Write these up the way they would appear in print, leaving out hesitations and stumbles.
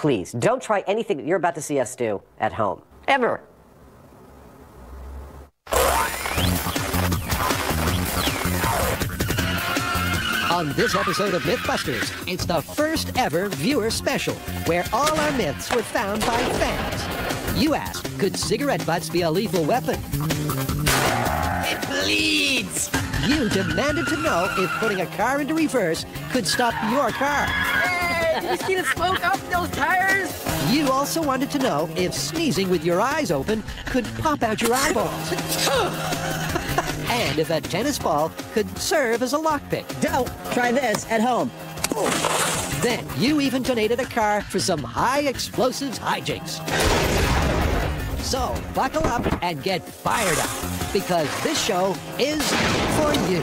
please, don't try anything that you're about to see us do at home. Ever. On this episode of MythBusters, it's the first ever viewer special, where all our myths were found by fans. You asked, could cigarette butts be a lethal weapon? It bleeds! You demanded to know if putting a car into reverse could stop your car. Hey, did you see the smoke off those tires? You also wanted to know if sneezing with your eyes open could pop out your eyeballs. And if a tennis ball could serve as a lockpick. Don't try this at home. Then you even donated a car for some high explosives hijinks. So buckle up and get fired up, because this show is for you.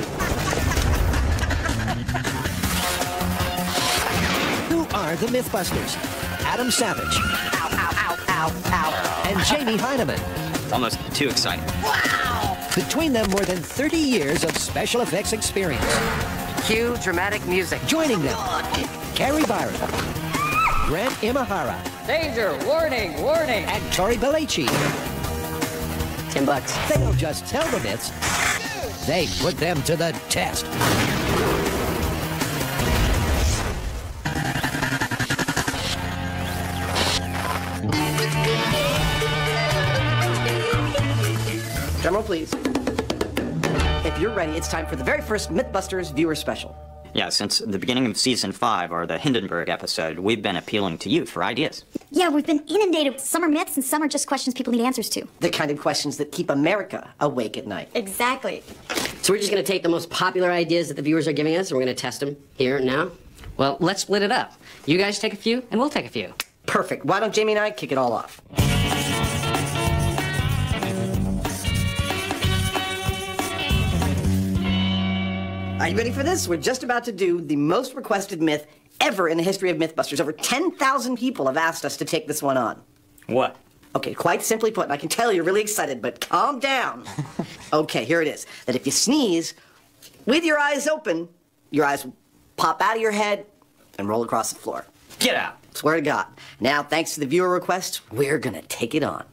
Who are the MythBusters? Adam Savage. Ow, ow, ow, ow, ow. And Jamie Heineman. It's almost too exciting. Wow! Between them, more than 30 years of special effects experience. Cue dramatic music. Joining them, Carrie Byron, Grant Imahara, Danger! Warning! Warning! and Tori Belleci. $10. They don't just tell the myths, they put them to the test. Drumroll, please. If you're ready, it's time for the very first MythBusters viewer special. Yeah, since the beginning of season 5, or the Hindenburg episode, we've been appealing to you for ideas. Yeah, we've been inundated with some are myths and some are just questions people need answers to. The kind of questions that keep America awake at night. Exactly. So we're just going to take the most popular ideas that the viewers are giving us, and we're going to test them here and now? Well, let's split it up. You guys take a few, and we'll take a few. Perfect. Why don't Jamie and I kick it all off? Are you ready for this? We're just about to do the most requested myth ever in the history of MythBusters. Over 10,000 people have asked us to take this one on. What? Okay, quite simply put, and I can tell you're really excited, but calm down. Okay, here it is. That if you sneeze with your eyes open, your eyes will pop out of your head and roll across the floor. Get out! Swear to God. Now, thanks to the viewer request, we're gonna take it on.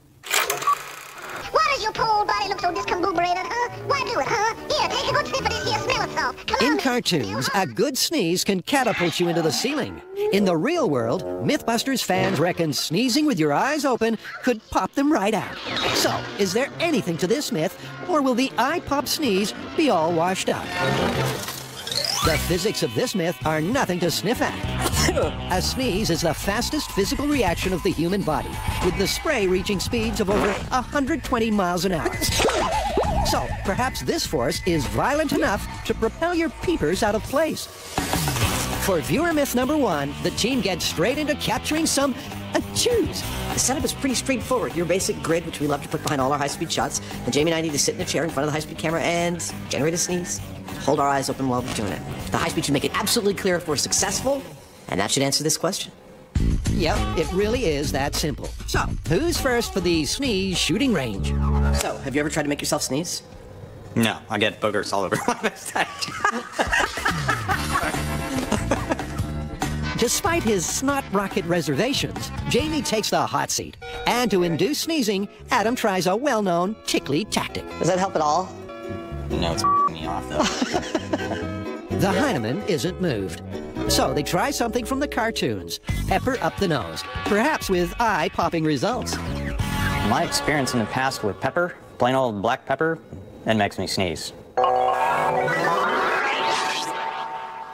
Why does your poor body look so discombobulated, huh? Why do it, huh? Here, take a good sniff of this here, smell it so. Come In on, cartoons, a good sneeze can catapult you into the ceiling. In the real world, MythBusters fans reckon sneezing with your eyes open could pop them right out. So, is there anything to this myth, or will the eye pop sneeze be all washed out? The physics of this myth are nothing to sniff at. A sneeze is the fastest physical reaction of the human body, with the spray reaching speeds of over 120 miles an hour. So, perhaps this force is violent enough to propel your peepers out of place. For viewer myth number 1, the team gets straight into capturing some chews. The setup is pretty straightforward. Your basic grid, which we love to put behind all our high-speed shots. And Jamie and I need to sit in a chair in front of the high-speed camera and generate a sneeze. Hold our eyes open while we're doing it. The high-speed should make it absolutely clear if we're successful, and that should answer this question. Yep, it really is that simple. So, who's first for the sneeze shooting range? So, have you ever tried to make yourself sneeze? No, I get boogers all over my mustache. Despite his snot rocket reservations, Jamie takes the hot seat. And to induce sneezing, Adam tries a well-known tickly tactic. Does that help at all? No, it's me off, though. The Heineman isn't moved. So they try something from the cartoons. Pepper up the nose, perhaps with eye-popping results. My experience in the past with pepper, plain old black pepper, it makes me sneeze.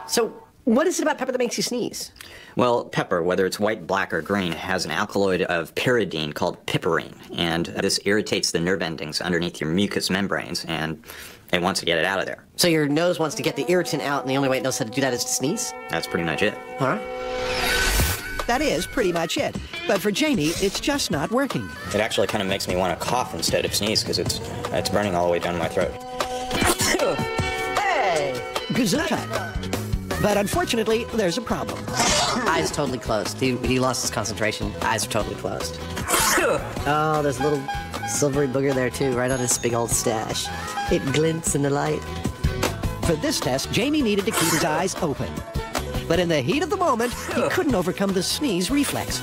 So, what is it about pepper that makes you sneeze? Well, pepper, whether it's white, black, or green, has an alkaloid of pyridine called piperine, and this irritates the nerve endings underneath your mucous membranes, and it wants to get it out of there. So your nose wants to get the irritant out, and the only way it knows how to do that is to sneeze? That's pretty much it. All right. That is pretty much it. But for Jamie, it's just not working. It actually kind of makes me want to cough instead of sneeze, because it's burning all the way down my throat. Hey! Gesundheit. But unfortunately, there's a problem. Eyes totally closed. He lost his concentration. Eyes are totally closed. Oh, there's a little silvery booger there, too, right on his big old stash. It glints in the light. For this test, Jamie needed to keep his eyes open. But in the heat of the moment, he couldn't overcome the sneeze reflex.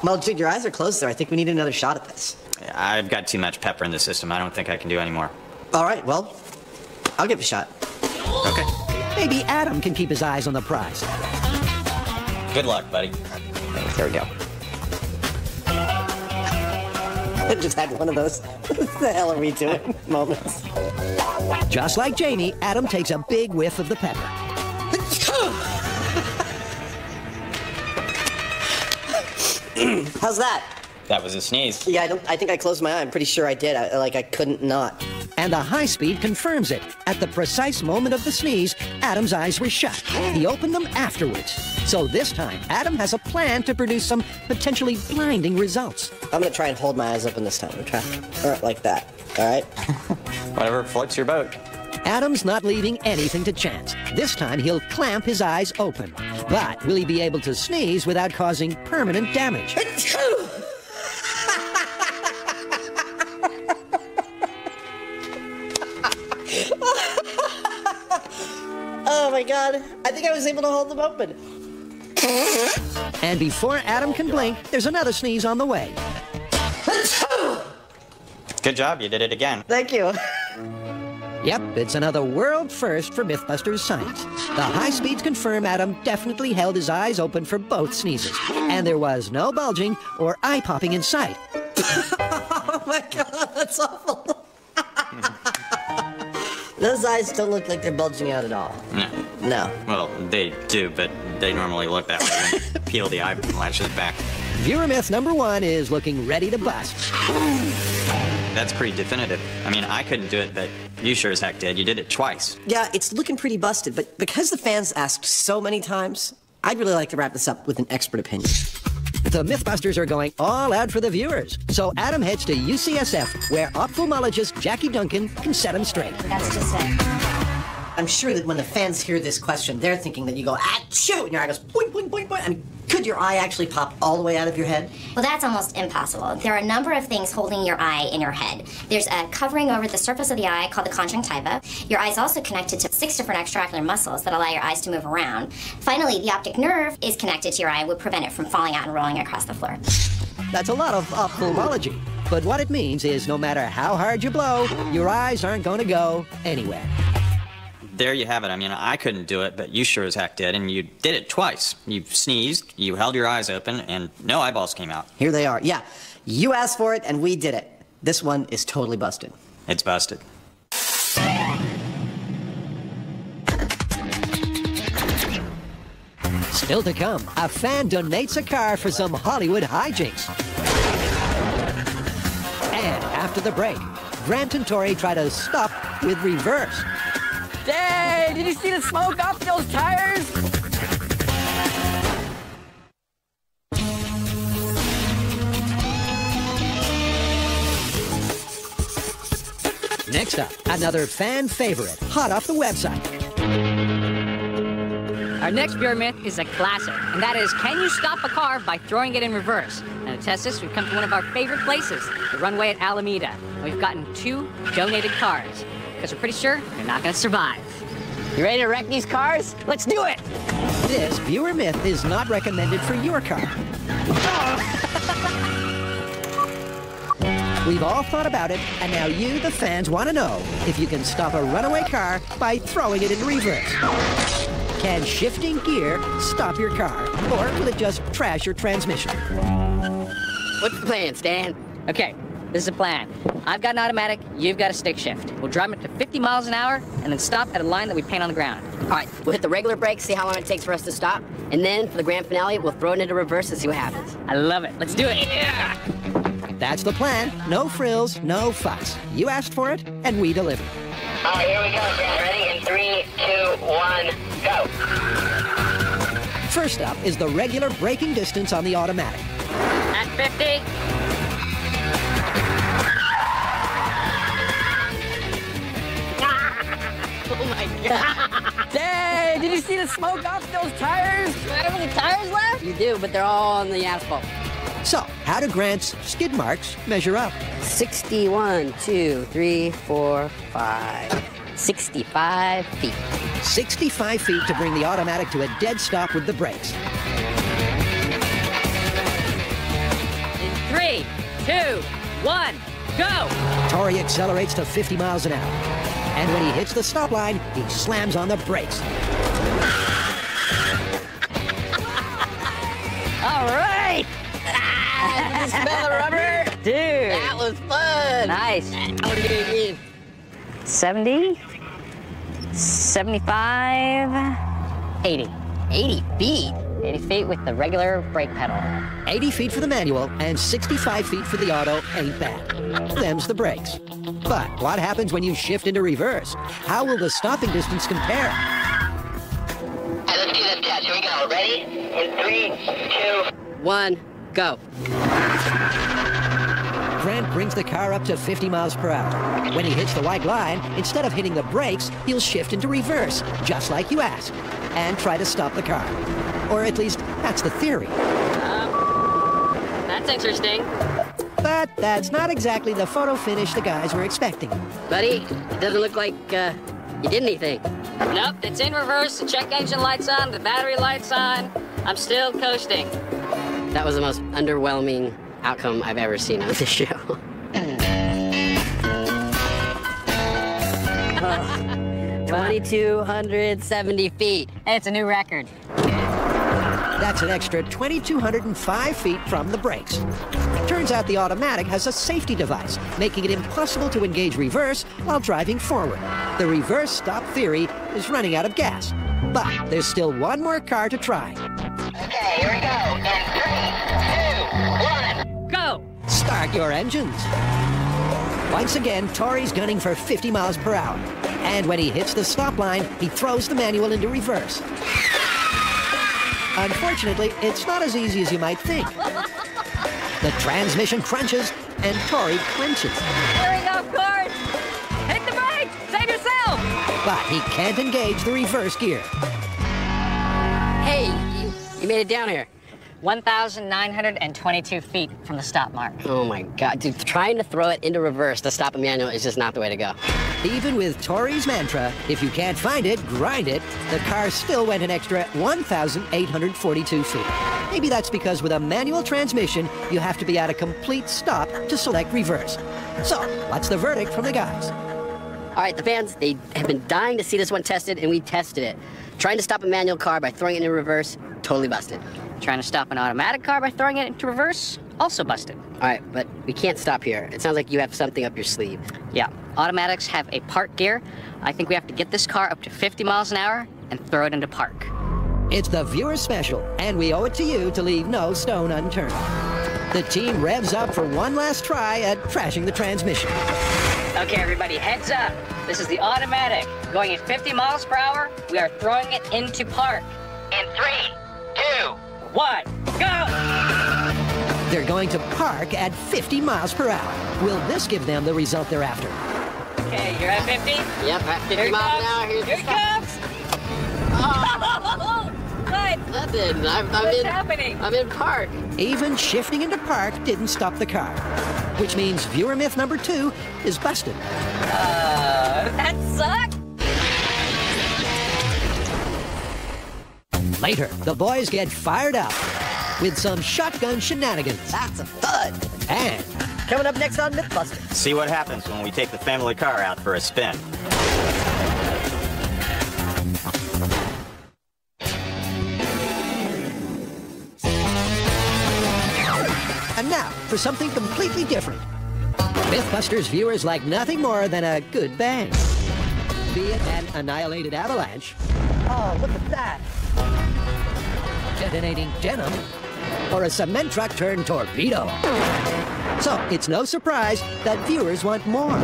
Well, dude, your eyes are closed there. I think we need another shot at this. I've got too much pepper in the system. I don't think I can do any more. All right, well, I'll give it a shot. Okay. Maybe Adam can keep his eyes on the prize. Good luck, buddy. There we go. I just had one of those, what the hell are we doing moments. Just like Jamie, Adam takes a big whiff of the pepper. How's that? That was a sneeze. Yeah, I think I closed my eye. I'm pretty sure I did. I couldn't not. And the high speed confirms it. At the precise moment of the sneeze, Adam's eyes were shut. He opened them afterwards. So this time, Adam has a plan to produce some potentially blinding results. I'm gonna try and hold my eyes open this time. Okay? All right, like that. All right? Whatever floats your boat. Adam's not leaving anything to chance. This time, he'll clamp his eyes open. But will he be able to sneeze without causing permanent damage? Oh my God, I think I was able to hold them open. And before Adam can blink, there's another sneeze on the way. Good job, you did it again. Thank you. Yep, it's another world first for MythBusters science. The high speeds confirm Adam definitely held his eyes open for both sneezes. And there was no bulging or eye popping in sight. Oh my God, that's awful. Those eyes don't look like they're bulging out at all. No. No. Well, they do, but they normally look that way when you peel the eyelashes back. Viewer myth number 1 is looking ready to bust. That's pretty definitive. I mean, I couldn't do it, but you sure as heck did. You did it twice. Yeah, it's looking pretty busted, but because the fans asked so many times, I'd really like to wrap this up with an expert opinion. The MythBusters are going all out for the viewers. So Adam heads to UCSF, where ophthalmologist Jackie Duncan can set him straight. That's just it. I'm sure that when the fans hear this question, they're thinking that you go, achoo, and your eye goes, boing, boing, boing, boing. I mean, could your eye actually pop all the way out of your head? Well, that's almost impossible. There are a number of things holding your eye in your head. There's a covering over the surface of the eye called the conjunctiva. Your eye is also connected to 6 different extraocular muscles that allow your eyes to move around. Finally, the optic nerve is connected to your eye and would prevent it from falling out and rolling across the floor. That's a lot of ophthalmology. But what it means is no matter how hard you blow, your eyes aren't going to go anywhere. There you have it. I mean, I couldn't do it, but you sure as heck did, and you did it twice. You sneezed, you held your eyes open, and no eyeballs came out. Here they are. Yeah, you asked for it, and we did it. This one is totally busted. It's busted. Still to come, a fan donates a car for some Hollywood hijinks. And after the break, Grant and Tori try to stop with reverse. Hey, did you see the smoke off those tires? Next up, another fan favorite, hot off the website. Our next beer myth is a classic, and that is, can you stop a car by throwing it in reverse? And to test this, we've come to one of our favorite places, the runway at Alameda. And we've gotten 2 donated cars, because we're pretty sure they're not going to survive. You ready to wreck these cars? Let's do it! This viewer myth is not recommended for your car. We've all thought about it, and now you, the fans, want to know if you can stop a runaway car by throwing it in reverse. Can shifting gear stop your car, or will it just trash your transmission? What's the plan, Stan? Okay, this is a plan. I've got an automatic, you've got a stick shift. We'll drive it to 50 miles an hour, and then stop at a line that we paint on the ground. All right, we'll hit the regular brakes, see how long it takes for us to stop, and then for the grand finale, we'll throw it into reverse and see what happens. I love it. Let's do it. Yeah! That's the plan. No frills, no fuss. You asked for it, and we delivered. All right, here we go, Grant. Ready? In 3, 2, 1, go. First up is the regular braking distance on the automatic. At 50. Oh my God! Hey, did you see the smoke off those tires? Do I have any tires left? You do, but they're all on the asphalt. So, how do Grant's skid marks measure up? 61, 2, 3, 4, 5, 65 feet. 65 feet to bring the automatic to a dead stop with the brakes. In 3, 2, 1, go! Tori accelerates to 50 miles an hour. And when he hits the stop line, he slams on the brakes. All right! Did you smell the rubber? Dude! That was fun! Nice. What are you doing? 70, 75, 80. 80 feet? 80 feet with the regular brake pedal. 80 feet for the manual and 65 feet for the auto ain't bad. Them's the brakes. But what happens when you shift into reverse? How will the stopping distance compare? Hey, let's do this test. Here we go. Ready? In 3, 2... 1, go. Grant brings the car up to 50 miles per hour. When he hits the white line, instead of hitting the brakes, he'll shift into reverse, just like you asked, and try to stop the car. Or at least, that's the theory. That's interesting. But that's not exactly the photo finish the guys were expecting. Buddy, it doesn't look like you did anything. Nope, it's in reverse. The check engine light's on, the battery light's on. I'm still coasting. That was the most underwhelming outcome I've ever seen on this show. 2,270 feet. Hey, it's a new record. That's an extra 2,205 feet from the brakes. Turns out the automatic has a safety device, making it impossible to engage reverse while driving forward. The reverse stop theory is running out of gas. But there's still one more car to try. Okay, here we go. In 3, 2, 1... Go! Start your engines. Once again, Tori's gunning for 50 miles per hour. And when he hits the stop line, he throws the manual into reverse. Unfortunately, it's not as easy as you might think. The transmission crunches, and Tori clinches. Here we go, Court! Hit the brake! Save yourself! But he can't engage the reverse gear. Hey, you made it down here. 1,922 feet from the stop mark. Oh my God, dude, trying to throw it into reverse to stop a manual is just not the way to go. Even with Tori's mantra, if you can't find it, grind it, the car still went an extra 1,842 feet. Maybe that's because with a manual transmission, you have to be at a complete stop to select reverse. So, what's the verdict from the guys? All right, the fans, they have been dying to see this one tested, and we tested it. Trying to stop a manual car by throwing it into reverse, totally busted. Trying to stop an automatic car by throwing it into reverse, also busted. All right, but we can't stop here. It sounds like you have something up your sleeve. Yeah, automatics have a park gear. I think we have to get this car up to 50 miles an hour and throw it into park. It's the viewer special, and we owe it to you to leave no stone unturned. The team revs up for one last try at trashing the transmission. Okay, everybody, heads up. This is the automatic. Going at 50 miles per hour, we are throwing it into park. In 3, 2... 1, go! They're going to park at 50 miles per hour. Will this give them the result they're after? Okay, you're at 50? Yep, at 50 miles an hour. Here's Here the it stop. comes! Oh! What? Nothing. What's happening? I'm in park. Even shifting into park didn't stop the car. Which means viewer myth number 2 is busted. That sucked! Later, the boys get fired up with some shotgun shenanigans. That's a thud. And Coming up next on MythBusters. See what happens when we take the family car out for a spin. And now, for something completely different. MythBusters viewers like nothing more than a good bang. Be it an annihilated avalanche. Oh, look at that. Detonating denim. Or a cement truck turned torpedo. So, it's no surprise that viewers want more. All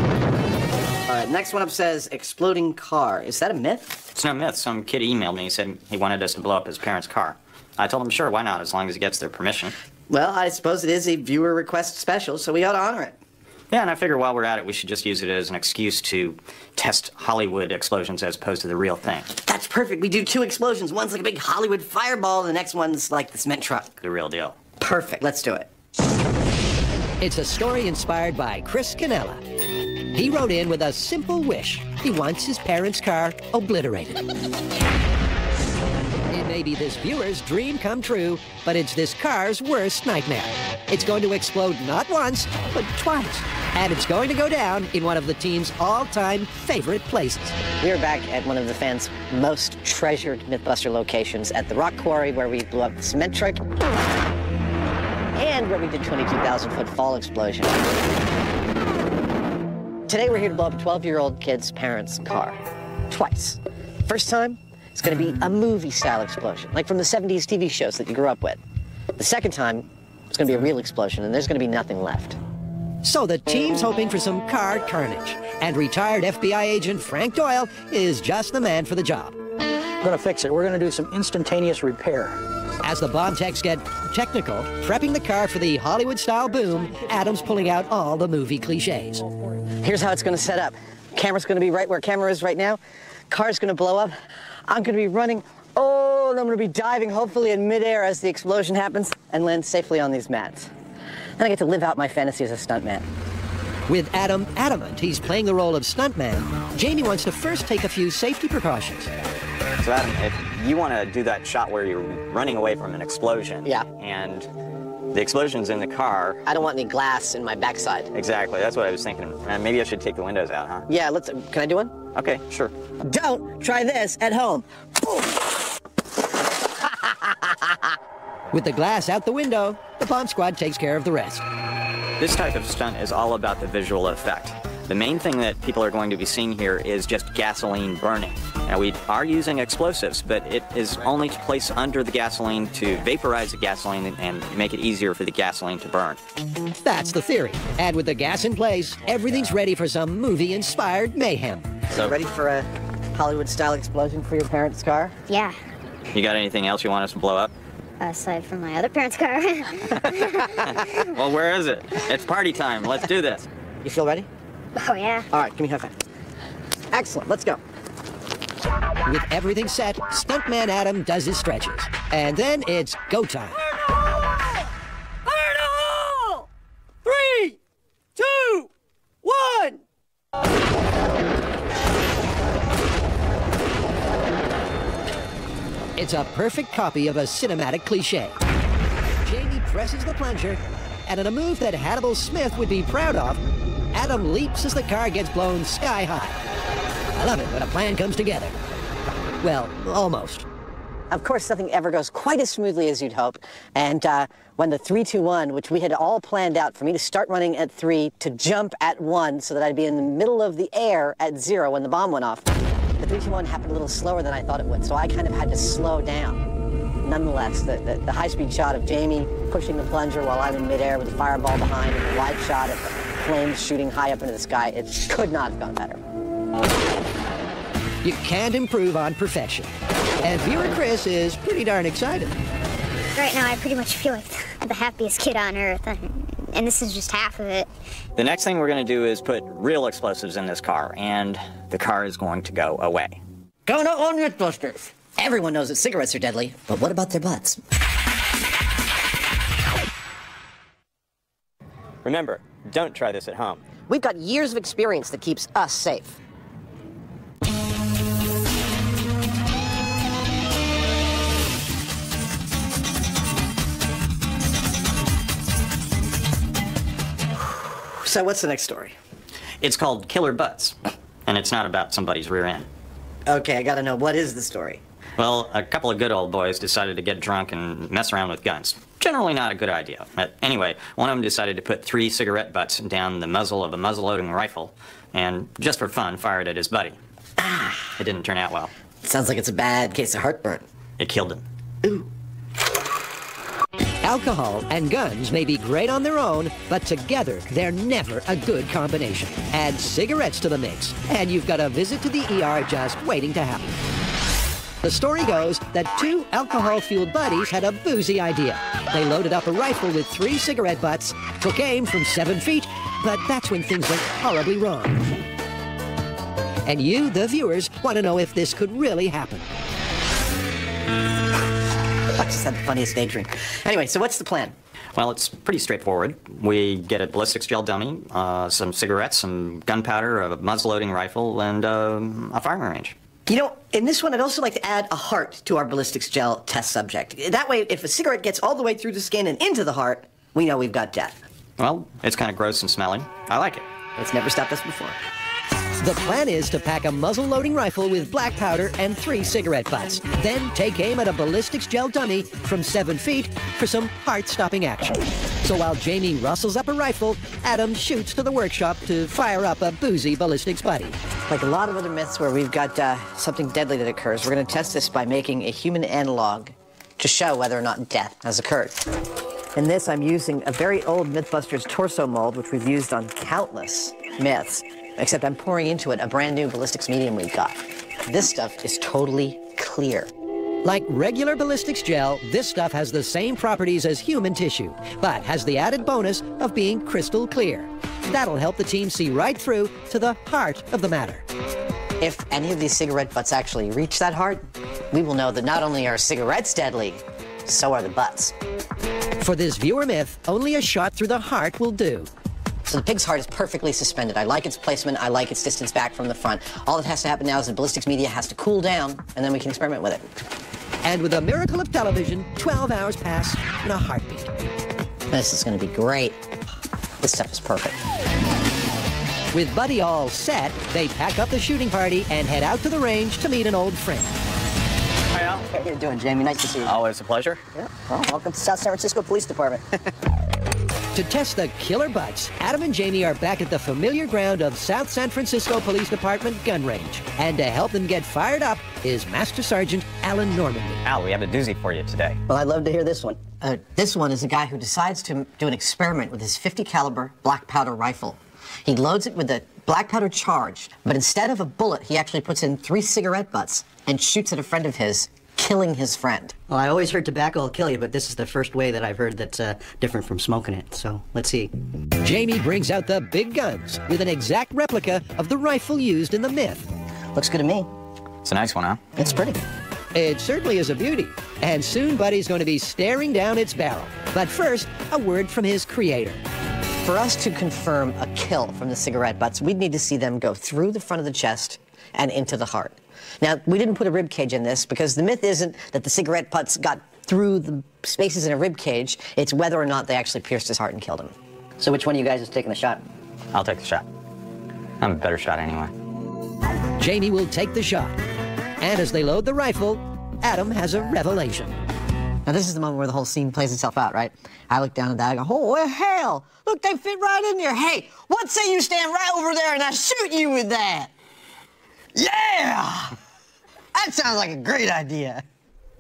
right, next one up says exploding car. Is that a myth? It's no myth. Some kid emailed me. He said he wanted us to blow up his parents' car. I told him, sure, why not, as long as he gets their permission. Well, I suppose it is a viewer request special, so we ought to honor it. Yeah, and I figure while we're at it, we should just use it as an excuse to test Hollywood explosions as opposed to the real thing. That's perfect. We do 2 explosions. One's like a big Hollywood fireball, and the next one's like the cement truck. The real deal. Perfect. Let's do it. It's a story inspired by Chris Cannella. He wrote in with a simple wish. He wants his parents' car obliterated. It may be this viewer's dream come true, but it's this car's worst nightmare. It's going to explode not once, but twice. And it's going to go down in one of the team's all-time favorite places. We are back at one of the fans' most treasured Mythbuster locations at the rock quarry where we blew up the cement truck and where we did 22,000-foot fall explosion. Today we're here to blow up a 12-year-old kid's parents' car. Twice. First time, it's going to be a movie-style explosion, like from the 70s TV shows that you grew up with. The second time, it's going to be a real explosion, and there's going to be nothing left. So the team's hoping for some car carnage, and retired FBI agent Frank Doyle is just the man for the job. We're going to fix it. We're going to do some instantaneous repair. As the bomb techs get technical, prepping the car for the Hollywood-style boom, Adam's pulling out all the movie cliches. Here's how it's going to set up. Camera's going to be right where camera is right now. Car's going to blow up. I'm going to be running. Oh, and I'm going to be diving, hopefully in midair as the explosion happens, and land safely on these mats. Then I get to live out my fantasy as a stuntman. With Adam adamant he's playing the role of stuntman, Jamie wants to first take a few safety precautions. So Adam, if you want to do that shot where you're running away from an explosion, yeah, and the explosion's in the car. I don't want any glass in my backside. Exactly, that's what I was thinking. Maybe I should take the windows out, huh? Yeah, can I do one? Okay, sure. Don't try this at home. With the glass out the window, the bomb squad takes care of the rest. This type of stunt is all about the visual effect. The main thing that people are going to be seeing here is just gasoline burning. Now, we are using explosives, but it is only to place under the gasoline to vaporize the gasoline and make it easier for the gasoline to burn. That's the theory. And with the gas in place, everything's ready for some movie-inspired mayhem. So, ready for a Hollywood-style explosion for your parents' car? Yeah. You got anything else you want us to blow up? Aside from my other parents' car. Well, where is it? It's party time. Let's do this. You feel ready? Oh, yeah. All right, give me a high five. Excellent, let's go. With everything set, stuntman Adam does his stretches. And then it's go time. Fire in the hole! 3, 2, 1! It's a perfect copy of a cinematic cliche. Jamie presses the plunger, and in a move that Hannibal Smith would be proud of, Adam leaps as the car gets blown sky high. I love it when a plan comes together. Well, almost. Of course, nothing ever goes quite as smoothly as you'd hope. And when the 3, 2, 1, which we had all planned out for me to start running at 3, to jump at 1, so that I'd be in the middle of the air at 0 when the bomb went off, the 3, 2, 1 happened a little slower than I thought it would, so I kind of had to slow down. Nonetheless, the high-speed shot of Jamie pushing the plunger while I'm in midair with the fireball behind, and the wide shot of the flames shooting high up into the sky, it could not have gone better. You can't improve on perfection. And viewer Chris is pretty darn excited. Right now, I pretty much feel like the happiest kid on earth, and this is just half of it. The next thing we're going to do is put real explosives in this car, and the car is going to go away. Going on Mythbusters. Everyone knows that cigarettes are deadly, but what about their butts? Remember, don't try this at home. We've got years of experience that keeps us safe. So what's the next story? It's called Killer Butts, and it's not about somebody's rear end. Okay, I gotta know, what is the story? Well, a couple of good old boys decided to get drunk and mess around with guns. Generally not a good idea. But anyway, one of them decided to put 3 cigarette butts down the muzzle of a muzzle-loading rifle, and just for fun, fired at his buddy. It didn't turn out well. Sounds like it's a bad case of heartburn. It killed him. Ooh. Alcohol and guns may be great on their own, but together they're never a good combination. Add cigarettes to the mix, and you've got a visit to the ER just waiting to happen. The story goes that 2 alcohol-fueled buddies had a boozy idea. They loaded up a rifle with 3 cigarette butts, took aim from 7 feet, but that's when things went horribly wrong. And you, the viewers, want to know if this could really happen. I just had the funniest daydream. Anyway, so what's the plan? Well, it's pretty straightforward. We get a ballistics gel dummy, some cigarettes, some gunpowder, a muzzle-loading rifle, and a firing range. You know, in this one, I'd also like to add a heart to our ballistics gel test subject. That way, if a cigarette gets all the way through the skin and into the heart, we know we've got death. Well, it's kind of gross and smelly. I like it. It's never stopped us before. The plan is to pack a muzzle-loading rifle with black powder and 3 cigarette butts. Then take aim at a ballistics gel dummy from 7 feet for some heart-stopping action. So while Jamie rustles up a rifle, Adam shoots to the workshop to fire up a boozy ballistics buddy. Like a lot of other myths where we've got something deadly that occurs, we're going to test this by making a human analog to show whether or not death has occurred. In this, I'm using a very old MythBusters torso mold, which we've used on countless myths. Except I'm pouring into it a brand new ballistics medium we've got. This stuff is totally clear. Like regular ballistics gel, this stuff has the same properties as human tissue, but has the added bonus of being crystal clear. That'll help the team see right through to the heart of the matter. If any of these cigarette butts actually reach that heart, we will know that not only are cigarettes deadly, so are the butts. For this viewer myth, only a shot through the heart will do. So the pig's heart is perfectly suspended. I like its placement. I like its distance back from the front. All that has to happen now is the ballistics media has to cool down, and then we can experiment with it. And with a miracle of television, 12 hours pass in a heartbeat. This is going to be great. This stuff is perfect. With Buddy all set, they pack up the shooting party and head out to the range to meet an old friend. Hi, Al. How you doing, Jamie? Nice to see you. Always a pleasure. Yeah. Well, welcome to South San Francisco Police Department. To test the killer butts, Adam and Jamie are back at the familiar ground of South San Francisco Police Department gun range. And to help them get fired up is Master Sergeant Alan Normandy. Al, we have a doozy for you today. Well, I'd love to hear this one. This one is a guy who decides to do an experiment with his .50 caliber black powder rifle. He loads it with a black powder charge, but instead of a bullet, he actually puts in 3 cigarette butts and shoots at a friend of his, killing his friend. Well, I always heard tobacco will kill you, but this is the first way that I've heard that's different from smoking it. So let's see. Jamie brings out the big guns with an exact replica of the rifle used in the myth. Looks good to me. It's a nice one, huh? It's pretty. It certainly is a beauty. And soon Buddy's going to be staring down its barrel. But first, a word from his creator. For us to confirm a kill from the cigarette butts, we'd need to see them go through the front of the chest and into the heart. Now, we didn't put a rib cage in this because the myth isn't that the cigarette butts got through the spaces in a rib cage. It's whether or not they actually pierced his heart and killed him. So which one of you guys is taking the shot? I'll take the shot. I'm a better shot anyway. Jamie will take the shot. And as they load the rifle, Adam has a revelation. Now, this is the moment where the whole scene plays itself out, right? I look down at that, I go, oh, well, hell, look, they fit right in there. Hey, what say you stand right over there and I shoot you with that? Yeah! That sounds like a great idea.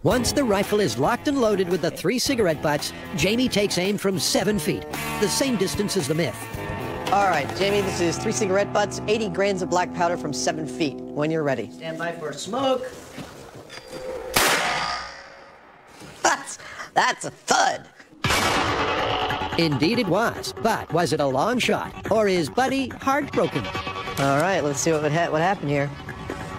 Once the rifle is locked and loaded with the 3 cigarette butts, Jamie takes aim from 7 feet, the same distance as the myth. All right, Jamie, this is 3 cigarette butts, 80 grains of black powder from 7 feet. When you're ready. Stand by for smoke. That's a thud. Indeed it was, but was it a long shot, or is Buddy heartbroken? All right, let's see what happened here.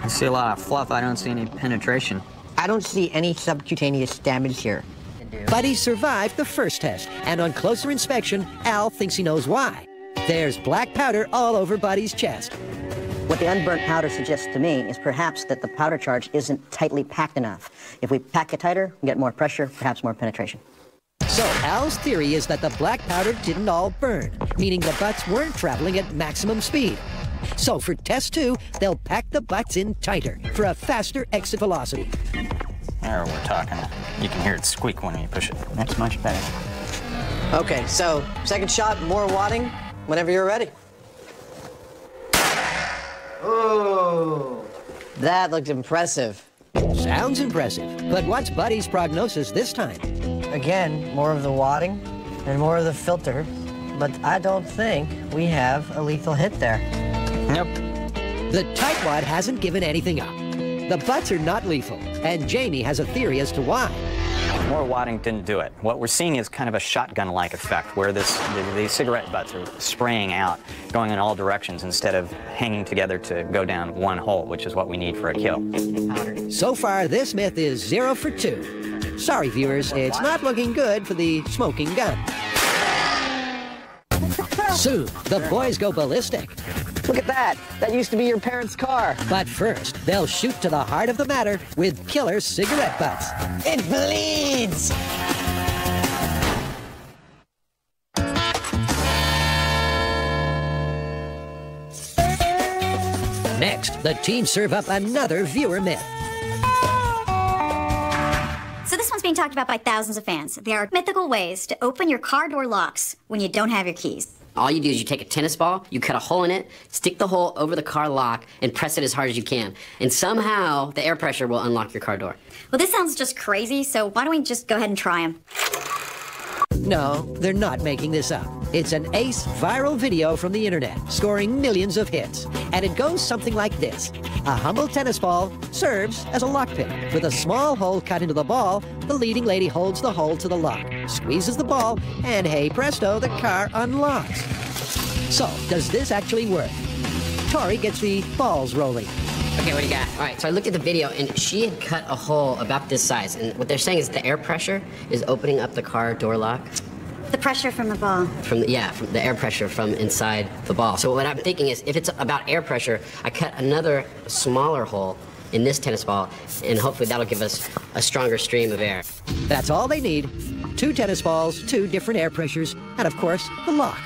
I see a lot of fluff. I don't see any penetration. I don't see any subcutaneous damage here. Buddy survived the first test, and on closer inspection, Al thinks he knows why. There's black powder all over Buddy's chest. What the unburnt powder suggests to me is perhaps that the powder charge isn't tightly packed enough. If we pack it tighter, we get more pressure, perhaps more penetration. So Al's theory is that the black powder didn't all burn, meaning the butts weren't traveling at maximum speed. So for test 2, they'll pack the butts in tighter for a faster exit velocity. There we're talking. You can hear it squeak when you push it. That's much better. Okay, so second shot, more wadding, whenever you're ready. Oh, that looked impressive. Sounds impressive, but what's Buddy's prognosis this time? Again, more of the wadding and more of the filter, but I don't think we have a lethal hit there. Nope. The tightwad hasn't given anything up. The butts are not lethal, and Jamie has a theory as to why. More wadding didn't do it. What we're seeing is kind of a shotgun-like effect where these cigarette butts are spraying out, going in all directions instead of hanging together to go down one hole, which is what we need for a kill. So far, this myth is 0 for 2. Sorry, viewers, it's not looking good for the smoking gun. Soon, the boys go ballistic. Look at that. That used to be your parents' car. But first, they'll shoot to the heart of the matter with killer cigarette butts. It bleeds! Next, the team serve up another viewer myth. So this one's being talked about by thousands of fans. There are mythical ways to open your car door locks when you don't have your keys. All you do is you take a tennis ball, you cut a hole in it, stick the hole over the car lock, and press it as hard as you can. And somehow, the air pressure will unlock your car door. Well, this sounds just crazy, so why don't we just go ahead and try them? No, they're not making this up. It's an ace viral video from the internet, scoring millions of hits. And it goes something like this. A humble tennis ball serves as a lockpick. With a small hole cut into the ball, the leading lady holds the hole to the lock, squeezes the ball, and hey presto, the car unlocks. So, does this actually work? Tori gets the balls rolling. Okay, what do you got? All right, so I looked at the video, and she had cut a hole about this size. And what they're saying is the air pressure is opening up the car door lock. The pressure from the ball. From the air pressure from inside the ball. So what I'm thinking is, if it's about air pressure, I cut another smaller hole in this tennis ball, and hopefully that'll give us a stronger stream of air. That's all they need. 2 tennis balls, 2 different air pressures, and of course, the lock.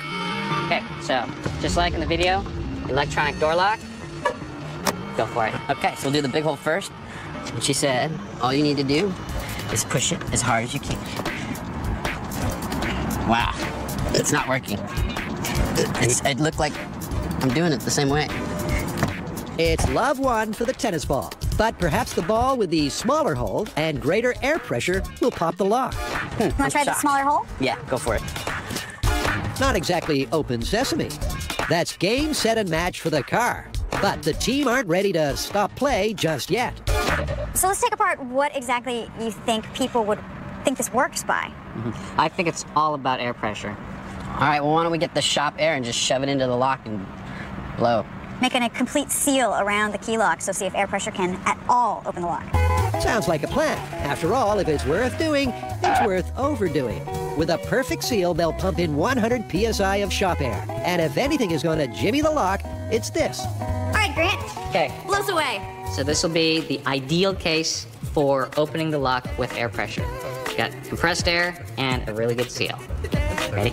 Okay, so just like in the video, electronic door lock. Go for it. Okay, so we'll do the big hole first. And she said, all you need to do is push it as hard as you can. Wow, it's not working. It looked like I'm doing it the same way. It's love one for the tennis ball, but perhaps the ball with the smaller hole and greater air pressure will pop the lock. You want to try the smaller hole? Yeah, go for it. Not exactly open sesame. That's game, set, and match for the car. But the team aren't ready to stop play just yet. So let's take apart what exactly you think people would think this works by. I think it's all about air pressure. All right, well, why don't we get the shop air and just shove it into the lock and blow. Making a complete seal around the key lock, so see if air pressure can at all open the lock. Sounds like a plan. After all, if it's worth doing, it's worth overdoing. With a perfect seal, they'll pump in 100 psi of shop air. And if anything is going to jimmy the lock, it's this. All right, Grant. Okay. Blow us away. So this will be the ideal case for opening the lock with air pressure. Got compressed air and a really good seal. Ready?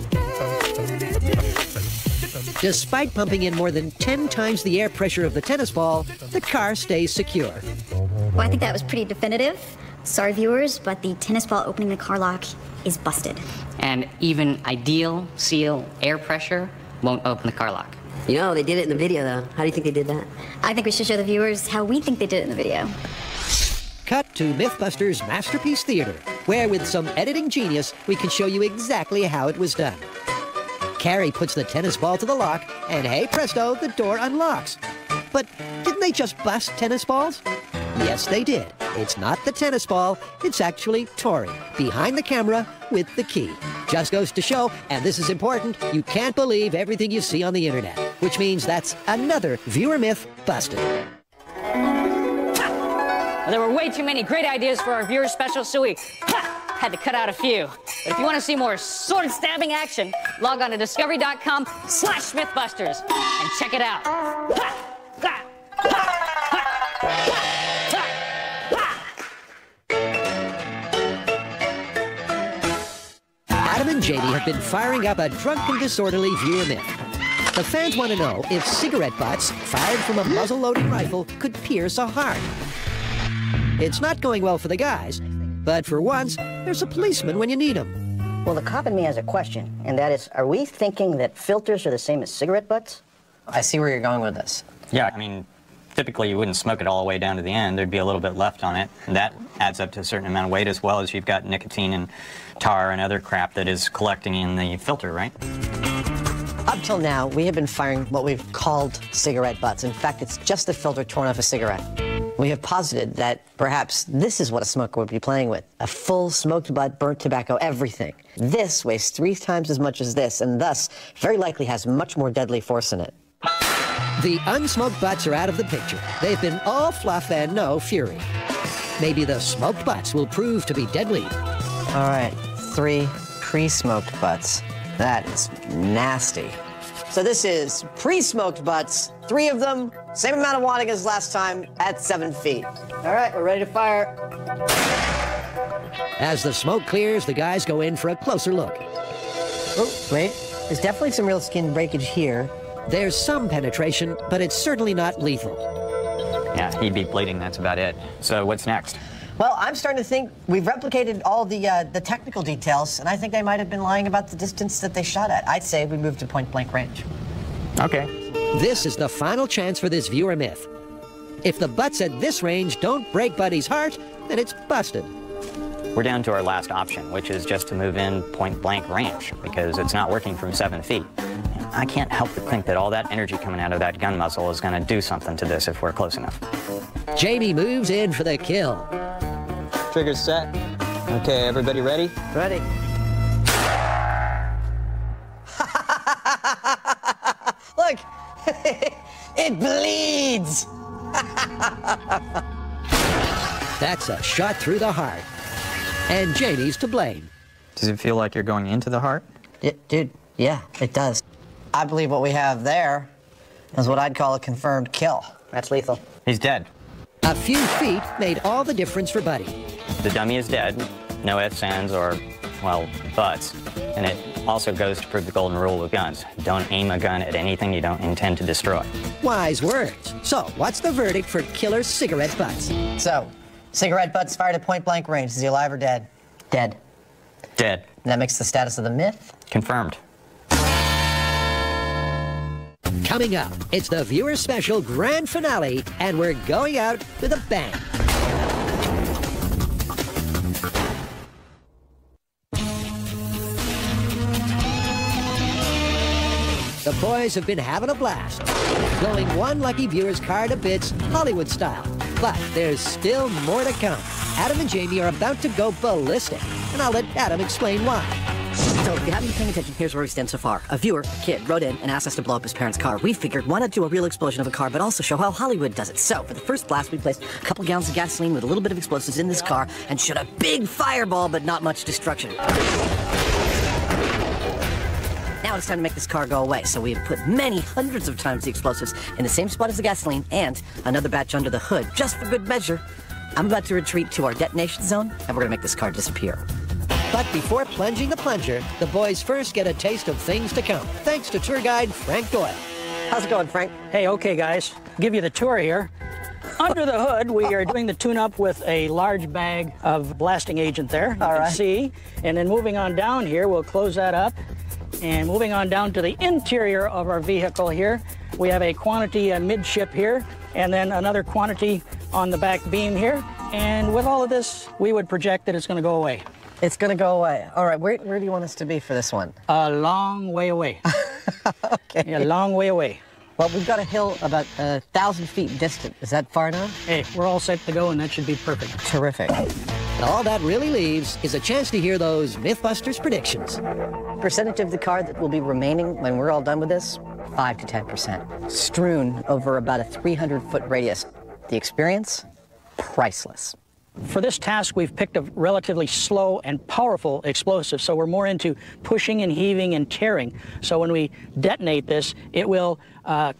Despite pumping in more than 10 times the air pressure of the tennis ball, the car stays secure. Well, I think that was pretty definitive. Sorry, viewers, but the tennis ball opening the car lock is busted. And even ideal seal air pressure won't open the car lock. You know, they did it in the video, though. How do you think they did that? I think we should show the viewers how we think they did it in the video. Cut to MythBusters Masterpiece Theater, where with some editing genius, we can show you exactly how it was done. Carrie puts the tennis ball to the lock, and hey presto, the door unlocks. But didn't they just bust tennis balls? Yes, they did. It's not the tennis ball, it's actually Tori, behind the camera with the key. Just goes to show, and this is important, you can't believe everything you see on the internet, which means that's another viewer myth busted. There were way too many great ideas for our viewer special, so we had to cut out a few. But if you want to see more sword-stabbing action, log on to discovery.com/MythBusters and check it out. Adam and Jamie have been firing up a drunken, disorderly viewer myth. The fans want to know if cigarette butts fired from a muzzle-loading rifle could pierce a heart. It's not going well for the guys, but for once, there's a policeman when you need him. Well, the cop in me has a question, and that is, are we thinking that filters are the same as cigarette butts? I see where you're going with this. Yeah, I mean, typically you wouldn't smoke it all the way down to the end. Thered be a little bit left on it, and that adds up to a certain amount of weight, as well as you've got nicotine and tar and other crap that is collecting in the filter, right? Up till now, we have been firing what we've called cigarette butts. In fact, it's just the filter torn off a cigarette. We have posited that perhaps this is what a smoker would be playing with. A full smoked butt, burnt tobacco, everything. This weighs 3 times as much as this, and thus very likely has much more deadly force in it. The unsmoked butts are out of the picture. They've been all fluff and no fury. Maybe the smoked butts will prove to be deadly. All right, 3 pre-smoked butts. That is nasty. So this is pre-smoked butts, 3 of them, same amount of wadding as last time at 7 feet. All right, we're ready to fire. As the smoke clears, the guys go in for a closer look. Oh, wait, there's definitely some real skin breakage here. There's some penetration, but it's certainly not lethal. Yeah, he'd be bleeding, that's about it. So what's next? Well, I'm starting to think we've replicated all the technical details, and I think they might have been lying about the distance that they shot at. I'd say we move to point-blank range. Okay. This is the final chance for this viewer myth. If the butts at this range don't break Buddy's heart, then it's busted. We're down to our last option, which is just to move in point-blank range, because it's not working from 7 feet. I can't help but think that all that energy coming out of that gun muzzle is going to do something to this if we're close enough. Jamie moves in for the kill. Trigger set. Okay, everybody ready? Ready. Look, it bleeds. That's a shot through the heart. And Jamie's to blame. Does it feel like you're going into the heart? Dude, yeah, it does. I believe what we have there is what I'd call a confirmed kill. That's lethal. He's dead. A few feet made all the difference for Buddy. The dummy is dead. No ifs, ands, or, well, buts. And it also goes to prove the golden rule with guns. Don't aim a gun at anything you don't intend to destroy. Wise words. So, what's the verdict for killer cigarette butts? So, cigarette butts fired at point-blank range. Is he alive or dead? Dead. Dead. And that makes the status of the myth? Confirmed. Coming up, it's the viewer special grand finale, and we're going out with a bang. The boys have been having a blast, blowing one lucky viewer's car to bits, Hollywood style. But there's still more to come. Adam and Jamie are about to go ballistic, and I'll let Adam explain why. So if you haven't been paying attention, here's where we stand so far. A viewer, a kid, wrote in and asked us to blow up his parents' car. We figured, why not do a real explosion of a car, but also show how Hollywood does it? So for the first blast, we placed a couple gallons of gasoline with a little bit of explosives in this car and shot a big fireball, but not much destruction. Now it's time to make this car go away, so we have put many hundreds of times the explosives in the same spot as the gasoline and another batch under the hood, just for good measure. I'm about to retreat to our detonation zone, and we're gonna make this car disappear. But before plunging the plunger, the boys first get a taste of things to come, thanks to tour guide Frank Doyle. How's it going, Frank? Hey, okay, guys. Give you the tour here. Under the hood, we are doing the tune-up with a large bag of blasting agent there, you can see. And then moving on down here, we'll close that up. And moving on down to the interior of our vehicle here, we have a quantity midship here, and then another quantity on the back beam here. And with all of this, we would project that it's going to go away. It's going to go away. All right, where do you want us to be for this one? A long way away. Okay. A long way away. Well, we've got a hill about 1,000 feet distant. Is that far enough? Hey, we're all set to go, and that should be perfect. Terrific. All that really leaves is a chance to hear those MythBusters predictions. Percentage of the car that will be remaining when we're all done with this? 5 to 10%. Strewn over about a 300-foot radius. The experience? Priceless. For this task, we've picked a relatively slow and powerful explosive, so we're more into pushing and heaving and tearing. So when we detonate this, it will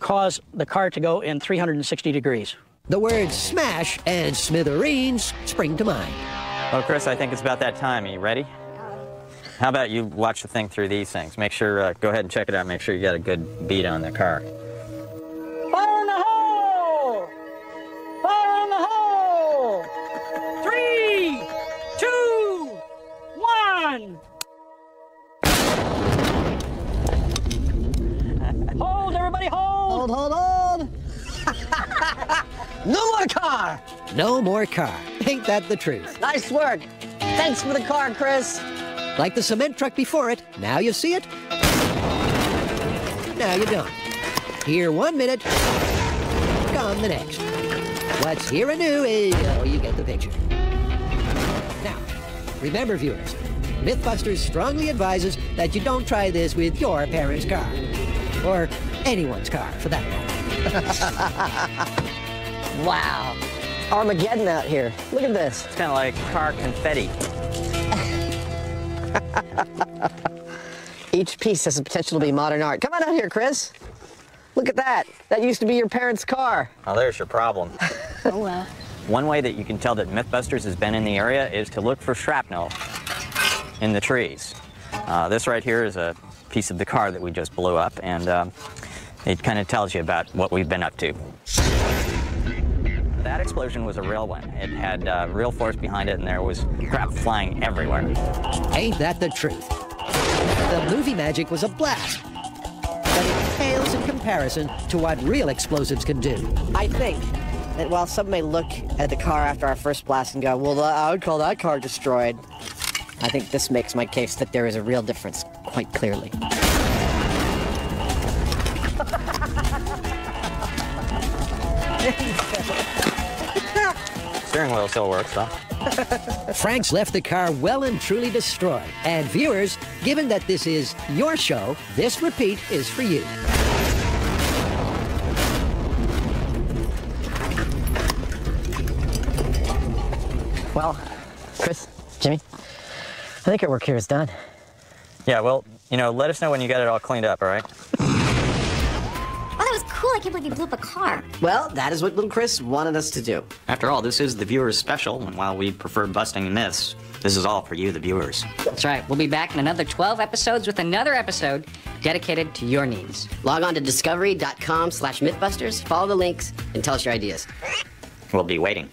cause the car to go in 360 degrees. The words smash and smithereens spring to mind. Well, Chris, I think it's about that time. Are you ready? How about you watch the thing through these things? Make sure, go ahead and check it out. Make sure you got a good beat on the car. Fire in the hole! Fire in the hole! 3, 2, 1. Hold, everybody, hold! Hold, hold, hold! No more car! No more car. Ain't that the truth? Nice work. Thanks for the car, Chris. Like the cement truck before it, now you see it, now you don't. Here 1 minute, gone the next. What's here anew is, oh, you get the picture. Now, remember viewers, MythBusters strongly advises that you don't try this with your parents' car. Or anyone's car, for that matter. Wow. Armageddon out here. Look at this. It's kind of like car confetti. Each piece has the potential to be modern art. Come on out here, Chris. Look at that. That used to be your parents' car. Well, there's your problem. Oh, well. One way that you can tell that MythBusters has been in the area is to look for shrapnel in the trees. This right here is a piece of the car that we just blew up, and it kind of tells you about what we've been up to. That explosion was a real one. It had real force behind it, and there was crap flying everywhere. Ain't that the truth? The movie magic was a blast, but it pales in comparison to what real explosives can do. I think that while some may look at the car after our first blast and go, well, I would call that car destroyed, I think this makes my case that there is a real difference quite clearly. Steering wheel still works, though. Frank's left the car well and truly destroyed. And viewers, given that this is your show, this repeat is for you. Well, Chris, Jimmy, I think our work here is done. Yeah, well, you know, let us know when you got it all cleaned up, all right? Oh, that was cool. I can't believe you blew up a car. Well, that is what little Chris wanted us to do. After all, this is the viewer's special, and while we prefer busting myths, this is all for you, the viewers. That's right. We'll be back in another 12 episodes with another episode dedicated to your needs. Log on to discovery.com/mythbusters, follow the links, and tell us your ideas. We'll be waiting.